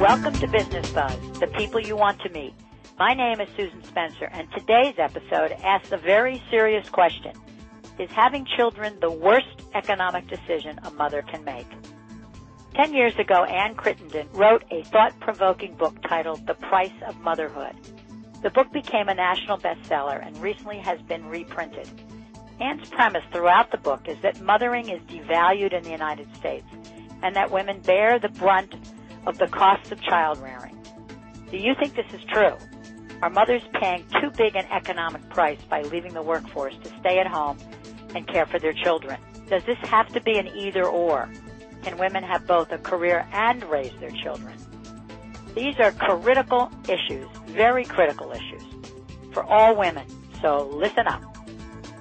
Welcome to Business Buzz, the people you want to meet. My name is Susan Spencer, and today's episode asks a very serious question. Is having children the worst economic decision a mother can make? 10 years ago, Ann Crittenden wrote a thought-provoking book titled The Price of Motherhood. The book became a national bestseller and recently has been reprinted. Ann's premise throughout the book is that mothering is devalued in the United States and that women bear the brunt of the costs of child rearing. Do you think this is true? Are mothers paying too big an economic price by leaving the workforce to stay at home and care for their children? Does this have to be an either-or? Can women have both a career and raise their children? These are critical issues, very critical issues, for all women, so listen up.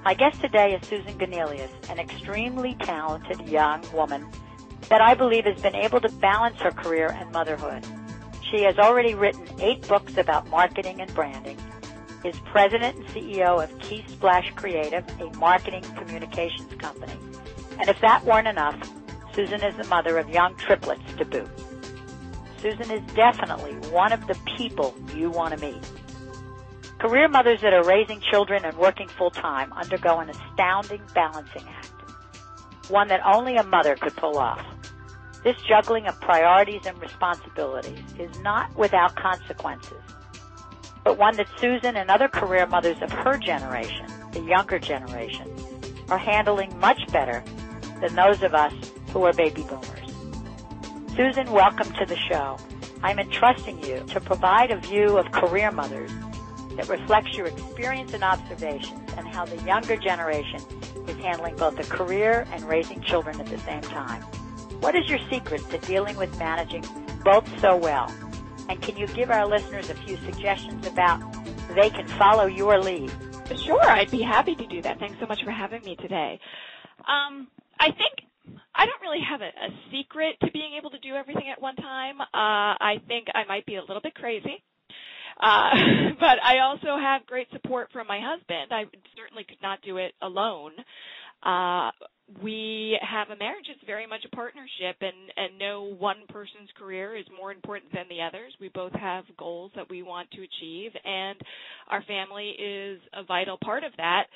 My guest today is Susan Gunelius, an extremely talented young woman that I believe has been able to balance her career and motherhood. She has already written 8 books about marketing and branding, is president and CEO of Key Splash Creative, a marketing communications company. And if that weren't enough, Susan is the mother of young triplets to boot. Susan is definitely one of the people you want to meet. Career mothers that are raising children and working full-time undergo an astounding balancing act, one that only a mother could pull off. This juggling of priorities and responsibilities is not without consequences, but one that Susan and other career mothers of her generation, the younger generation, are handling much better than those of us who are baby boomers. Susan, welcome to the show. I'm entrusting you to provide a view of career mothers that reflects your experience and observations and how the younger generation is handling both a career and raising children at the same time. What is your secret to dealing with managing both so well? And can you give our listeners a few suggestions about how they can follow your lead? Sure, I'd be happy to do that. Thanks so much for having me today. I think I don't really have a secret to being able to do everything at one time. I think I might be a little bit crazy. But I also have great support from my husband. I certainly could not do it alone. We have a marriage that's very much a partnership, and no one person's career is more important than the others. We both have goals that we want to achieve, and our family is a vital part of that.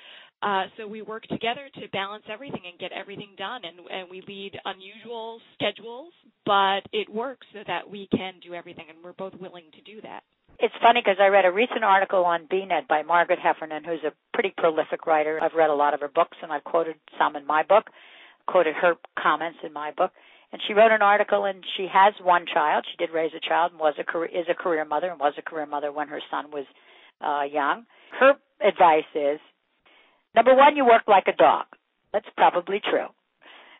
So we work together to balance everything and get everything done, and we lead unusual schedules, but it works so that we can do everything, and we're both willing to do that. It's funny because I read a recent article on BNet by Margaret Heffernan, who's a pretty prolific writer. I've read a lot of her books, and I've quoted some in my book, quoted her comments in my book. And she wrote an article, and she has one child. She did raise a child and is a career mother and was a career mother when her son was young. Her advice is, number one, you work like a dog. That's probably true.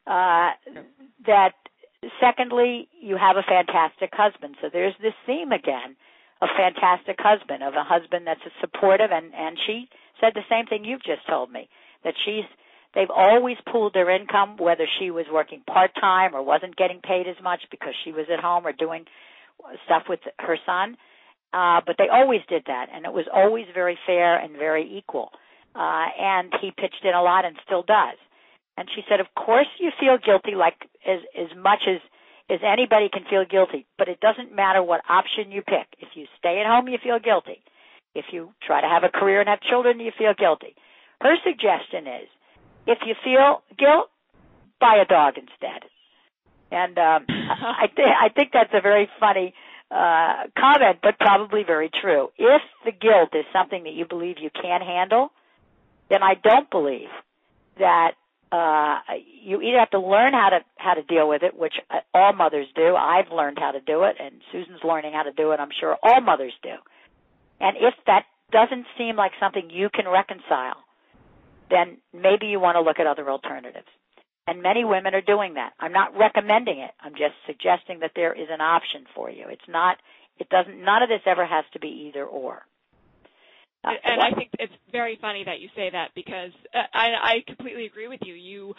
That secondly, you have a fantastic husband. So there's this theme again, a fantastic husband, of a husband that's supportive, and she said the same thing you've just told me, that they've always pooled their income, whether she was working part-time or wasn't getting paid as much because she was at home or doing stuff with her son, but they always did that, and it was always very fair and very equal, and he pitched in a lot and still does. And she said, of course you feel guilty like as much as anybody can feel guilty, but it doesn't matter what option you pick. If you stay at home, you feel guilty. If you try to have a career and have children, you feel guilty. Her suggestion is, if you feel guilt, buy a dog instead. And I think that's a very funny comment, but probably very true. If the guilt is something that you believe you can't handle, then I don't believe that you either have to learn how to deal with it, which all mothers do. I've learned how to do it, and Susan's learning how to do it. I'm sure all mothers do. And if that doesn't seem like something you can reconcile, then maybe you want to look at other alternatives. And many women are doing that. I'm not recommending it. I'm just suggesting that there is an option for you. None of this ever has to be either or. And I think it's very funny that you say that, because I completely agree with you.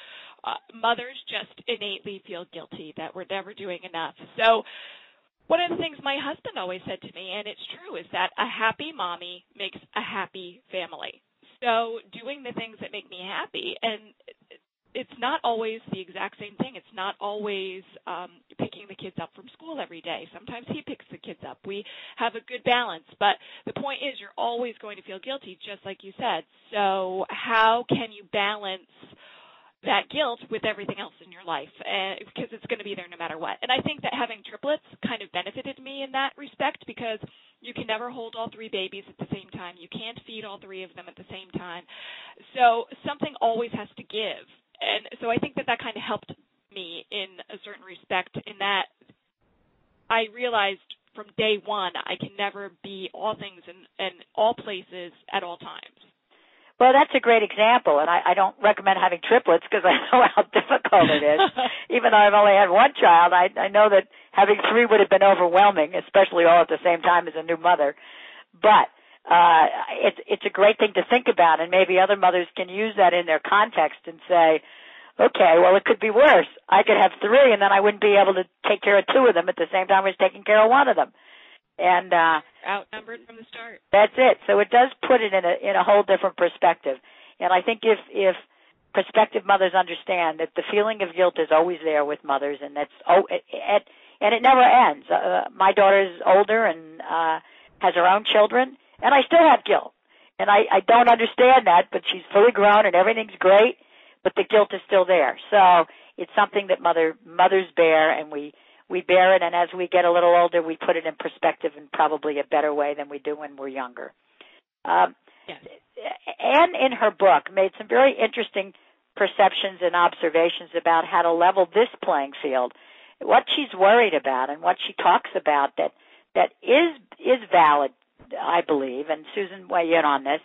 Mothers just innately feel guilty that we're never doing enough. So one of the things my husband always said to me, and it's true, is that a happy mommy makes a happy family. So doing the things that make me happy, and it's not always the exact same thing. It's not always picking the kids up from school every day. Sometimes he picks the kids up. We have a good balance. But the point is you're always going to feel guilty, just like you said. So how can you balance that guilt with everything else in your life, because it's going to be there no matter what. And I think that having triplets kind of benefited me in that respect, because you can never hold all three babies at the same time. You can't feed all three of them at the same time. So something always has to give. And so I think that kind of helped me in a certain respect, in that I realized from day one I can never be all things and all places at all times. Well, that's a great example, and I don't recommend having triplets because I know how difficult it is. Even though I've only had one child, I know that having three would have been overwhelming, especially all at the same time as a new mother. But it's a great thing to think about, and maybe other mothers can use that in their context and say, okay, well, it could be worse. I could have three, and then I wouldn't be able to take care of two of them at the same time I was taking care of one of them. And outnumbered from the start. That's it. So it does put it in a whole different perspective. And I think if prospective mothers understand that the feeling of guilt is always there with mothers, and and it never ends. My daughter is older and has her own children, and I still have guilt. And I don't understand that, but she's fully grown and everything's great, but the guilt is still there. So it's something that mothers bear, and we bear it, and as we get a little older, we put it in perspective in probably a better way than we do when we're younger. Yes. Anne, in her book, made some very interesting perceptions and observations about how to level this playing field, what she's worried about, and what she talks about that is valid, I believe, and Susan, weigh in on this,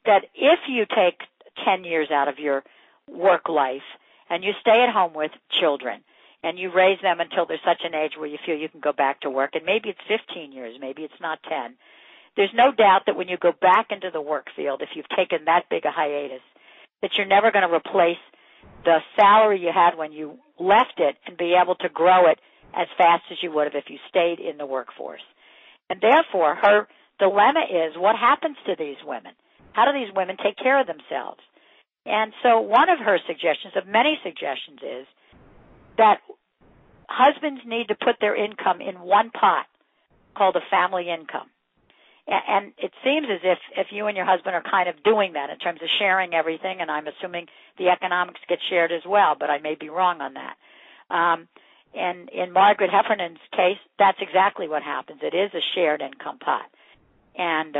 that if you take 10 years out of your work life and you stay at home with children, and you raise them until they're such an age where you feel you can go back to work, and maybe it's 15 years, maybe it's not 10. There's no doubt that when you go back into the work field, if you've taken that big a hiatus, that you're never going to replace the salary you had when you left it and be able to grow it as fast as you would have if you stayed in the workforce. And therefore, her dilemma is, what happens to these women? How do these women take care of themselves? And so one of her suggestions, of many suggestions, is that husbands need to put their income in one pot called a family income. And it seems as if you and your husband are kind of doing that in terms of sharing everything, and I'm assuming the economics get shared as well, but I may be wrong on that. And in Margaret Heffernan's case, that's exactly what happens. It is a shared income pot. And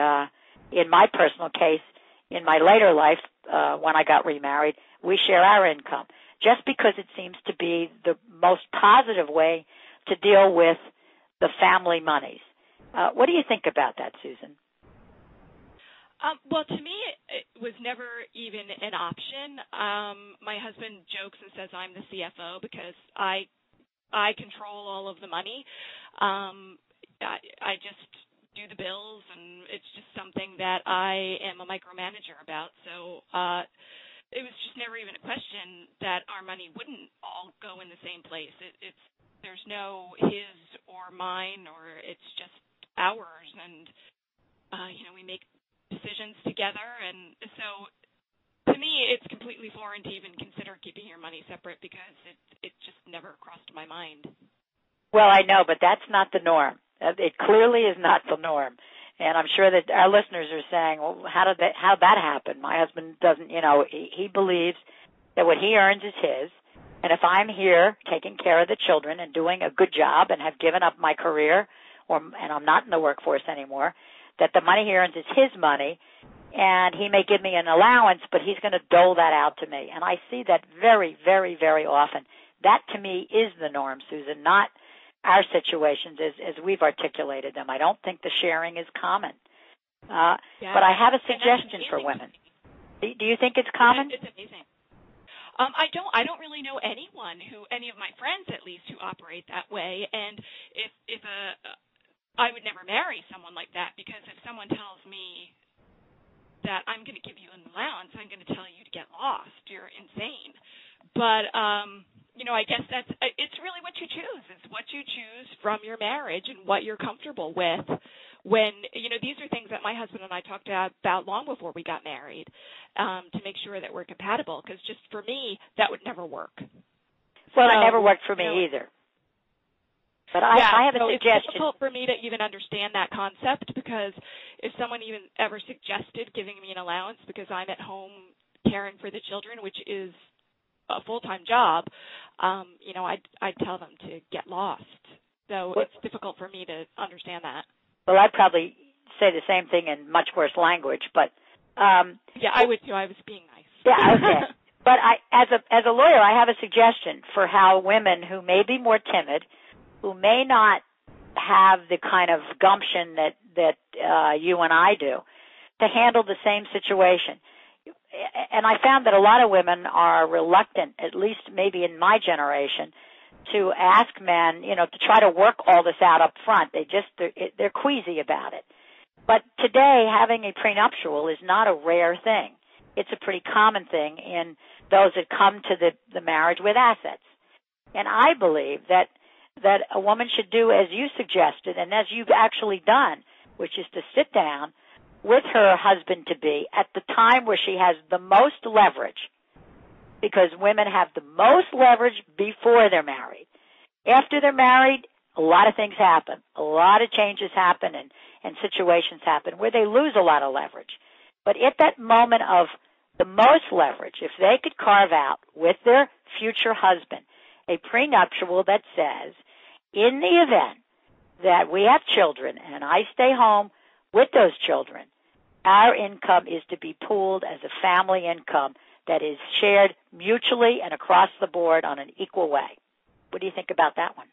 in my personal case, in my later life, when I got remarried, we share our income, just because it seems to be the most positive way to deal with the family monies. What do you think about that, Susan? Well, to me, it was never even an option. My husband jokes and says I'm the CFO because I control all of the money. I just do the bills, and it's just something that I am a micromanager about. So it was just never even a question that our money wouldn't all go in the same place. There's no his or mine, or it's just ours, and we make decisions together. And so to me, it's completely foreign to even consider keeping your money separate, because it just never crossed my mind. Well, I know, but that's not the norm. It clearly is not the norm. And I'm sure that our listeners are saying, well, how'd that happen? My husband doesn't, he believes that what he earns is his. And if I'm here taking care of the children and doing a good job and have given up my career, and I'm not in the workforce anymore, that the money he earns is his money, and he may give me an allowance, but he's going to dole that out to me. And I see that very, very, very often. That, to me, is the norm, Susan, not our situations as we've articulated them. I don't think the sharing is common. But I have a suggestion for women. Do you think it's common? It's amazing. I don't really know anyone any of my friends at least, who operate that way. And if I would never marry someone like that, because if someone tells me that I'm going to give you an allowance, I'm going to tell you to get lost. You're insane. But I guess it's really what you choose. It's what you choose from your marriage and what you're comfortable with. When, these are things that my husband and I talked about long before we got married, to make sure that we're compatible, because just for me, that would never work. Well, it never worked for me either. But I have a suggestion. It's difficult for me to even understand that concept, because if someone even ever suggested giving me an allowance because I'm at home caring for the children, which is a full-time job, I'd tell them to get lost. So it's difficult for me to understand that. Well, I'd probably say the same thing in much worse language, but yeah, I would too. I was being nice. Yeah, okay. But as a lawyer, I have a suggestion for how women who may be more timid, who may not have the kind of gumption that you and I do, to handle the same situation. And I found that a lot of women are reluctant, at least maybe in my generation, to ask men, to try to work all this out up front. They're queasy about it. But today, having a prenuptial is not a rare thing. It's a pretty common thing in those that come to the marriage with assets. And I believe that a woman should do as you suggested and as you've actually done, which is to sit down with her husband-to-be at the time where she has the most leverage, because women have the most leverage before they're married. After they're married, a lot of things happen. A lot of changes happen and situations happen where they lose a lot of leverage. But at that moment of the most leverage, if they could carve out with their future husband a prenuptial that says, in the event that we have children and I stay home with those children, our income is to be pooled as a family income that is shared mutually and across the board on an equal way. What do you think about that one?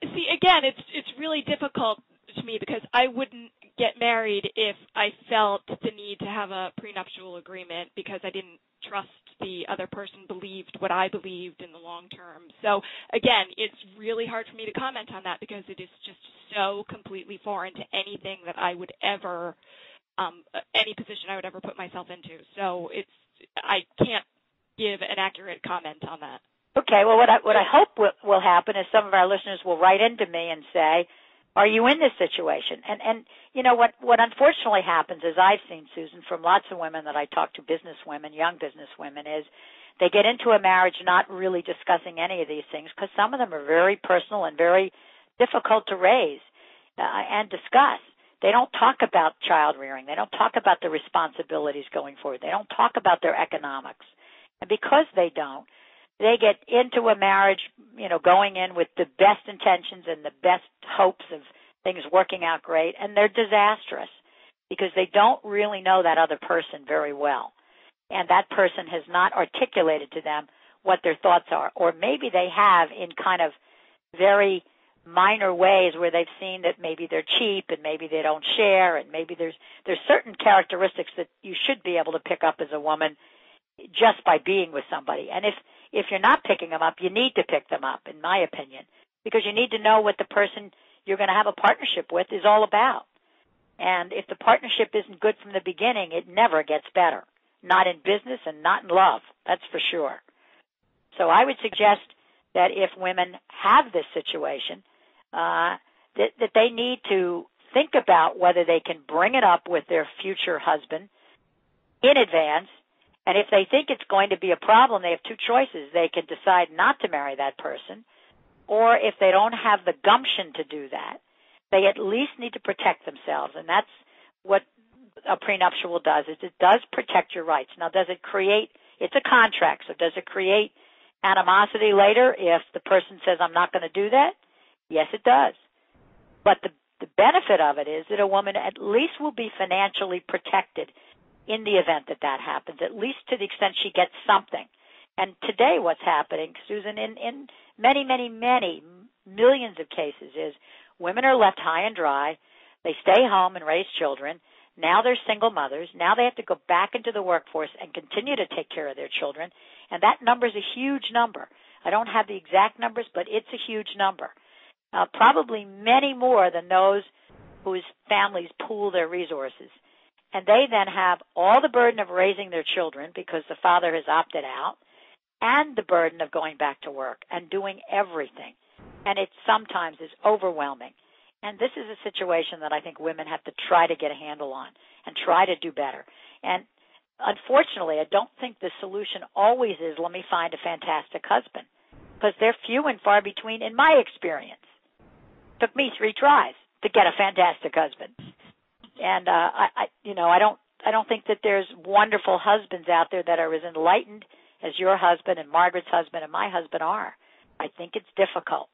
See, again, it's really difficult to me, because I wouldn't get married if I felt the need to have a prenuptial agreement because I didn't trust the other person believed what I believed in the long term. So, again, it's really hard for me to comment on that, because it is just so completely foreign to anything that I would ever, any position I would ever put myself into. So I can't give an accurate comment on that. Okay, well, what I hope will happen is some of our listeners will write into me and say, are you in this situation? And what unfortunately happens, as I've seen, Susan, from lots of women that I talk to, business women, young business women, is they get into a marriage not really discussing any of these things, because some of them are very personal and very difficult to raise and discuss. They don't talk about child rearing. They don't talk about the responsibilities going forward. They don't talk about their economics. And because they don't, they get into a marriage, going in with the best intentions and the best hopes of things working out great, and they're disastrous because they don't really know that other person very well. And that person has not articulated to them what their thoughts are. Or maybe they have in kind of very minor ways where they've seen that maybe they're cheap and maybe they don't share, and maybe there's certain characteristics that you should be able to pick up as a woman just by being with somebody. And if you're not picking them up, you need to pick them up, in my opinion, because you need to know what the person you're going to have a partnership with is all about. And if the partnership isn't good from the beginning, it never gets better, not in business and not in love, that's for sure. So I would suggest that if women have this situation, that they need to think about whether they can bring it up with their future husband in advance. And if they think it's going to be a problem, they have two choices. They can decide not to marry that person, or if they don't have the gumption to do that, they at least need to protect themselves. And that's what a prenuptial does, is it does protect your rights. Now, does it create, it's a contract, so does it create animosity later if the person says, I'm not going to do that? Yes, it does. But the benefit of it is that a woman at least will be financially protected in the event that happens, at least to the extent she gets something. And today what's happening, Susan, in many, many, many millions of cases is women are left high and dry. They stay home and raise children. Now they're single mothers. Now they have to go back into the workforce and continue to take care of their children. And that number is a huge number. I don't have the exact numbers, but it's a huge number. Probably many more than those whose families pool their resources. And they then have all the burden of raising their children because the father has opted out, and the burden of going back to work and doing everything. And it sometimes is overwhelming. And this is a situation that I think women have to try to get a handle on and try to do better. And unfortunately, I don't think the solution always is, let me find a fantastic husband. because they're few and far between in my experience. It took me 3 tries to get a fantastic husband. And I don't think that there's wonderful husbands out there that are as enlightened as your husband and Margaret's husband and my husband are. I think it's difficult.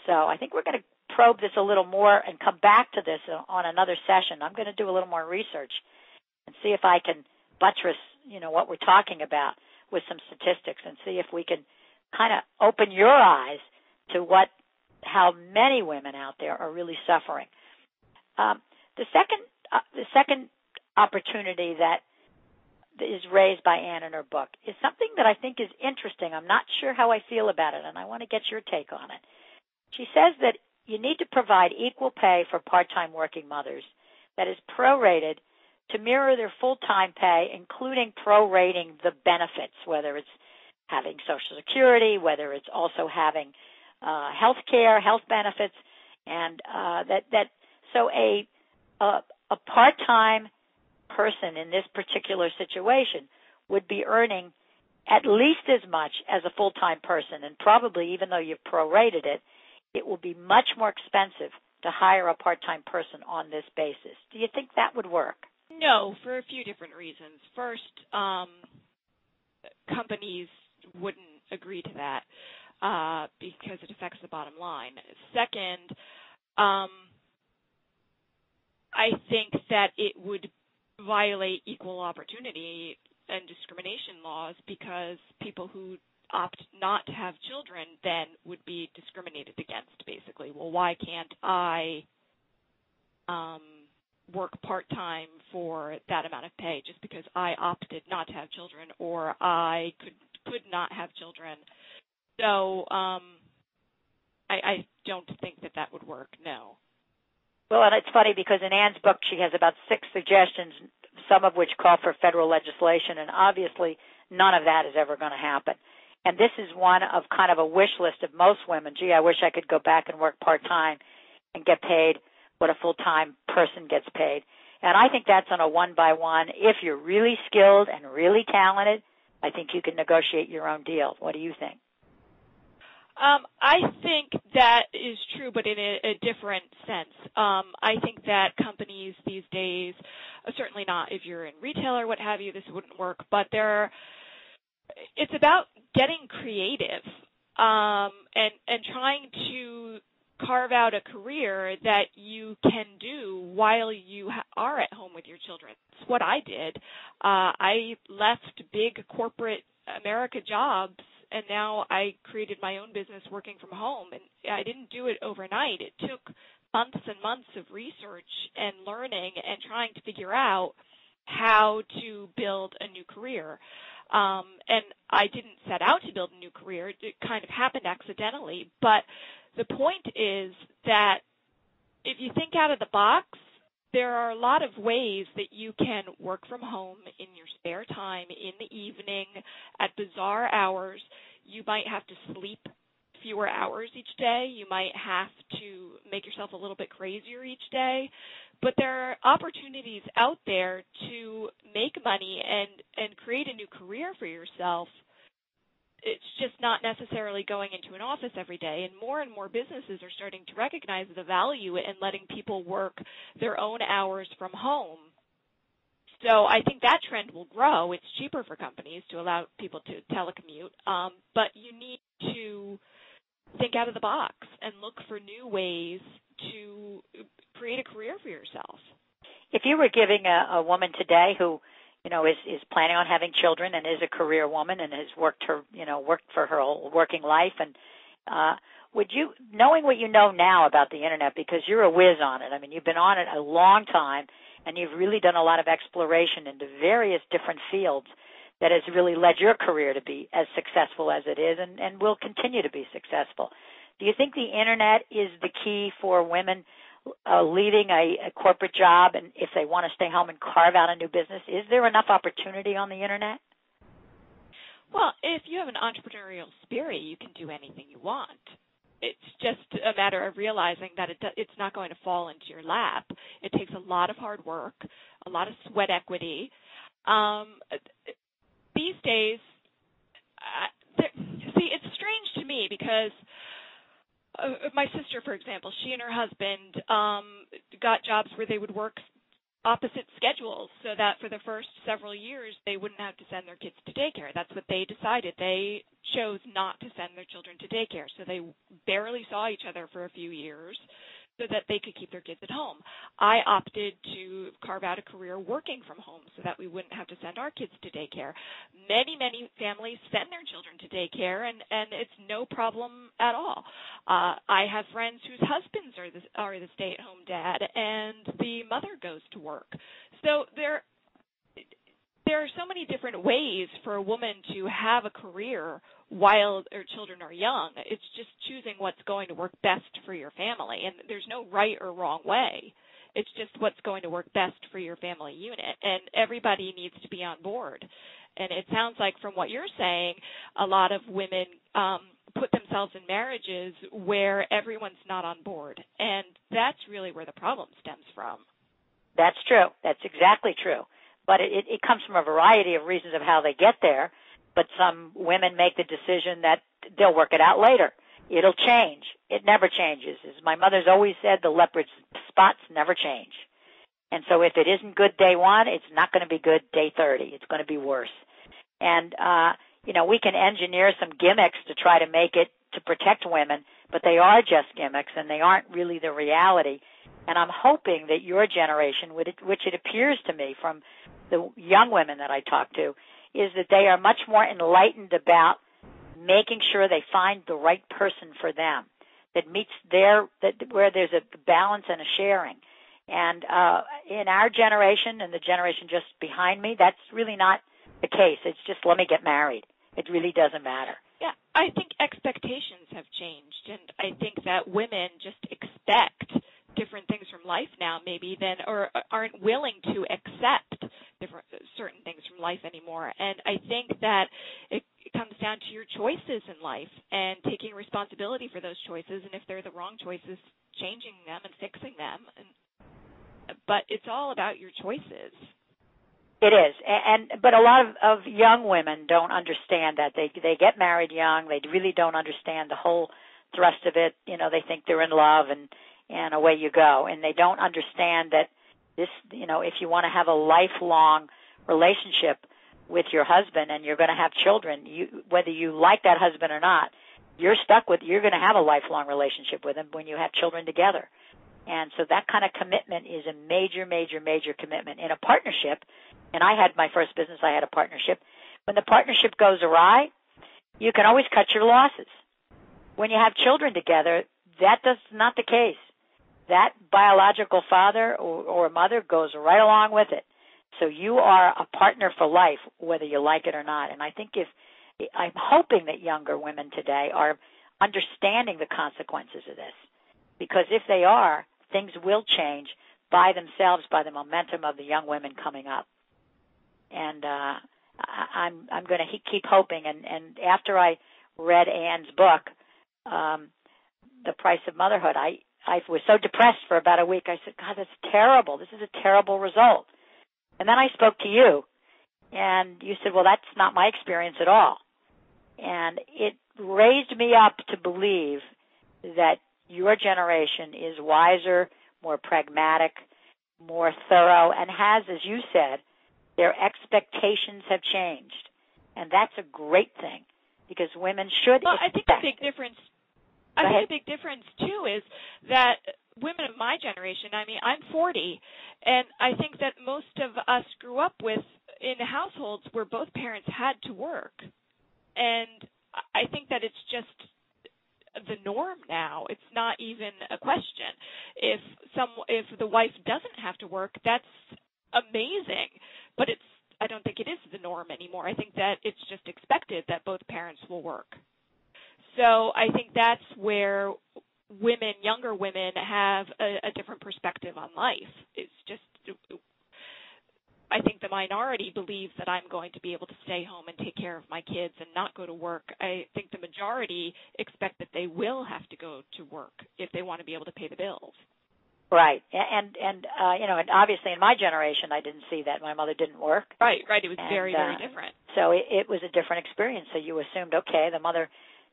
So I think we're going to probe this a little more and come back to this on another session. I'm going to do a little more research and see if I can buttress, what we're talking about with some statistics and see if we can kind of open your eyes to how many women out there are really suffering. The second opportunity that is raised by Anne in her book is something that I think is interesting. I'm not sure how I feel about it, and I want to get your take on it. She says that you need to provide equal pay for part-time working mothers that is prorated to mirror their full-time pay, including prorating the benefits, whether it's having Social Security, whether it's also having health care, health benefits, and so a part-time person in this particular situation would be earning at least as much as a full-time person, and probably, even though you've prorated it, it will be much more expensive to hire a part-time person on this basis. Do you think that would work? No, for a few different reasons. First, companies wouldn't agree to that because it affects the bottom line. Second, I think that it would violate equal opportunity and discrimination laws because people who opt not to have children then would be discriminated against, basically. Well, why can't I work part-time for that amount of pay just because I opted not to have children or I could not have children? So I don't think that would work, no. Well, and it's funny because in Anne's book she has about 6 suggestions, some of which call for federal legislation, and obviously none of that is ever going to happen. And this is one of kind of a wish list of most women. Gee, I wish I could go back and work part-time and get paid what a full-time person gets paid. And I think that's on a one-by-one. If you're really skilled and really talented, I think you can negotiate your own deal. What do you think? I think that is true, but in a different sense. I think that companies these days, certainly not if you're in retail or what have you, this wouldn't work, but it's about getting creative and trying to carve out a career that you can do while you are at home with your children. It's what I did. I left big corporate America jobs, and now I created my own business working from home. And I didn't do it overnight. It took months and months of research and learning and trying to figure out how to build a new career. And I didn't set out to build a new career. It kind of happened accidentally. But the point is that if you think out of the box, there are a lot of ways that you can work from home in your spare time, in the evening, at bizarre hours. You might have to sleep fewer hours each day. You might have to make yourself a little bit crazier each day. But there are opportunities out there to make money and create a new career for yourself. It's just not necessarily going into an office every day. And more businesses are starting to recognize the value in letting people work their own hours from home. So I think that trend will grow. It's cheaper for companies to allow people to telecommute. But you need to think out of the box and look for new ways to create a career for yourself. If you were giving a woman today who is planning on having children and is a career woman and has worked for her whole working life, and would you, knowing what you know now about the Internet, because you're a whiz on it, I mean, you've been on it a long time, and you've really done a lot of exploration into various different fields that has really led your career to be as successful as it is and will continue to be successful. Do you think the Internet is the key for women leaving a corporate job, and if they want to stay home and carve out a new business? Is there enough opportunity on the Internet? Well, if you have an entrepreneurial spirit, you can do anything you want. It's just a matter of realizing that it's not going to fall into your lap. It takes a lot of hard work, a lot of sweat equity. These days, see, it's strange to me because my sister, for example, she and her husband got jobs where they would work opposite schedules so that for the first several years they wouldn't have to send their kids to daycare. That's what they decided. They chose not to send their children to daycare, so they barely saw each other for a few years so that they could keep their kids at home. I opted to carve out a career working from home so that we wouldn't have to send our kids to daycare. Many families send their children to daycare, and it's no problem at all. I have friends whose husbands are the stay-at-home dad, and the mother goes to work. So there are so many different ways for a woman to have a career while their children are young. It's just choosing what's going to work best for your family, and there's no right or wrong way. It's just what's going to work best for your family unit, and everybody needs to be on board. And it sounds like from what you're saying, a lot of women put themselves in marriages where everyone's not on board, and that's really where the problem stems from. That's true. That's exactly true. But it comes from a variety of reasons of how they get there. But some women make the decision that they'll work it out later. It'll change. It never changes. As my mother's always said, the leopard spots never change. And so if it isn't good day one, it's not going to be good day 30. It's going to be worse. And, we can engineer some gimmicks to try to make it to protect women, but they are just gimmicks, and they aren't really the reality. And I'm hoping that your generation, which it appears to me from the young women that I talk to, is that they are much more enlightened about making sure they find the right person for them that meets where there's a balance and a sharing. And in our generation and the generation just behind me, that's really not the case. It's just, let me get married. It really doesn't matter. Yeah, I think expectations have changed, and I think that women just expect different things from life now maybe or aren't willing to accept certain things from life anymore. And I think that it comes down to your choices in life and taking responsibility for those choices, and if they're the wrong choices, changing them and fixing them. But it's all about your choices. It is, but a lot of young women don't understand that. They get married young. They really don't understand the whole thrust of it. They think they're in love and away you go. And they don't understand that this, if you want to have a lifelong relationship with your husband and you're going to have children, whether you like that husband or not, you're going to have a lifelong relationship with him when you have children together. And so that kind of commitment is a major, major, major commitment. In a partnership, and I had my first business, I had a partnership. When the partnership goes awry, you can always cut your losses. When you have children together, that's not the case. That biological father or mother goes right along with it. So you are a partner for life, whether you like it or not. And I think I'm hoping that younger women today are understanding the consequences of this. Because if they are, things will change by themselves, by the momentum of the young women coming up. And I'm going to keep hoping. And after I read Anne's book, The Price of Motherhood, I was so depressed for about a week. I said, God, that's terrible. This is a terrible result. And then I spoke to you, and you said, well, that's not my experience at all. And it raised me up to believe that your generation is wiser, more pragmatic, more thorough, and has, as you said, their expectations have changed. And that's a great thing, because women should expect. I think a big difference. I think a big difference, too, is that women of my generation, I'm 40, and I think that most of us grew up in households where both parents had to work. And I think that it's just the norm now. It's not even a question. If the wife doesn't have to work, that's amazing. But I don't think it is the norm anymore. I think that it's just expected that both parents will work. So I think that's where younger women, have a different perspective on life. It's just, I think the minority believes that I'm going to be able to stay home and take care of my kids and not go to work. I think the majority expect that they will have to go to work if they want to be able to pay the bills. Right. And obviously in my generation, I didn't see that. My mother didn't work. Right. It was very different. So it was a different experience. So you assumed, okay, the mother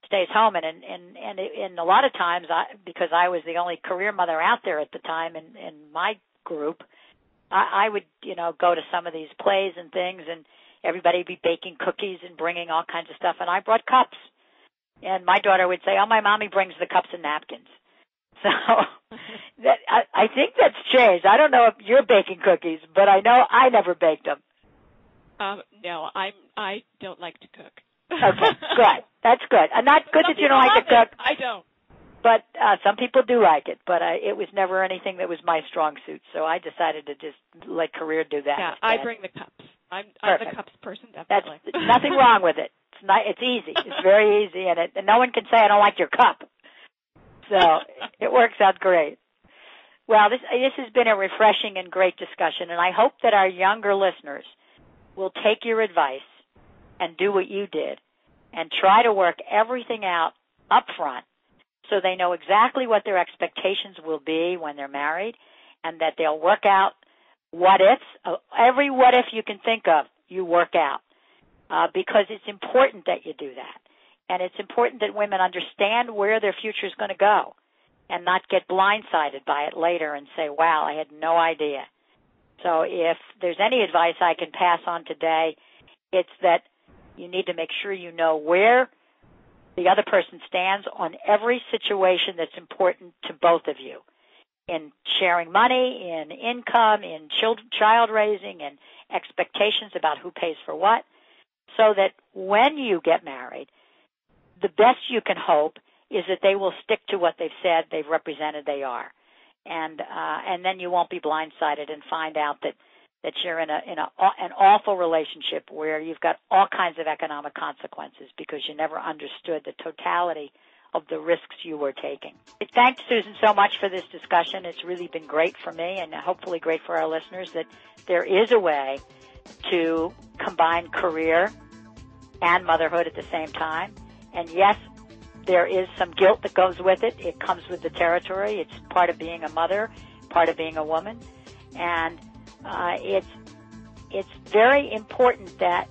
stays home. And a lot of times, because I was the only career mother out there at the time in my group, I would, go to some of these plays and things, and everybody would be baking cookies and bringing all kinds of stuff. And I brought cups. And my daughter would say, oh, my mommy brings the cups and napkins. So I think that's changed. I don't know if you're baking cookies, but I know I never baked them. No, I don't like to cook. Okay, good. That's good. Not good that you don't like to cook. I don't. But some people do like it. But it was never anything that was my strong suit. So I decided to just let career do that. Yeah, instead. I bring the cups. I'm the cups person, definitely. That's nothing wrong with it. It's easy. It's very easy, and no one can say I don't like your cup. So it works out great. Well, this has been a refreshing and great discussion, and I hope that our younger listeners will take your advice and do what you did and try to work everything out up front so they know exactly what their expectations will be when they're married, and that they'll work out what-ifs. Every what-if you can think of, you work out, because it's important that you do that. And it's important that women understand where their future is going to go and not get blindsided by it later and say, wow, I had no idea. So if there's any advice I can pass on today, it's that you need to make sure you know where the other person stands on every situation that's important to both of you, in sharing money, in income, in child raising, and expectations about who pays for what, so that when you get married, the best you can hope is that they will stick to what they've said, they've represented they are. And then you won't be blindsided and find out that you're in an awful relationship where you've got all kinds of economic consequences because you never understood the totality of the risks you were taking. Thanks, Susan, so much for this discussion. It's really been great for me and hopefully great for our listeners that there is a way to combine career and motherhood at the same time. And yes, there is some guilt that goes with it. It comes with the territory. It's part of being a mother, part of being a woman. And it's very important that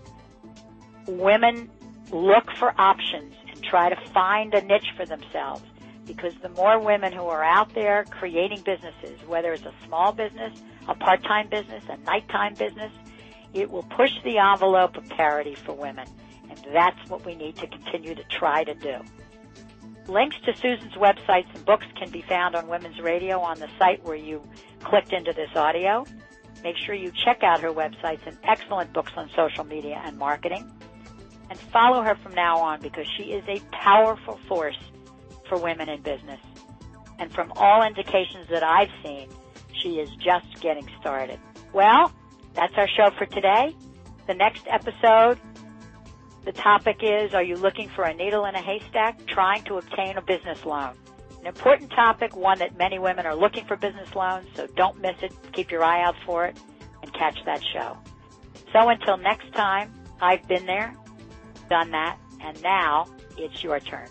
women look for options and try to find a niche for themselves, because the more women who are out there creating businesses, whether it's a small business, a part-time business, a nighttime business, it will push the envelope of parity for women. And that's what we need to continue to try to do. Links to Susan's websites and books can be found on Women's Radio on the site where you clicked into this audio. Make sure you check out her websites and excellent books on social media and marketing. And follow her from now on, because she is a powerful force for women in business. And from all indications that I've seen, she is just getting started. Well, that's our show for today. The next episode, the topic is, are you looking for a needle in a haystack, trying to obtain a business loan? An important topic, one that many women are looking for business loans, so don't miss it. Keep your eye out for it and catch that show. So until next time, I've been there, done that, and now it's your turn.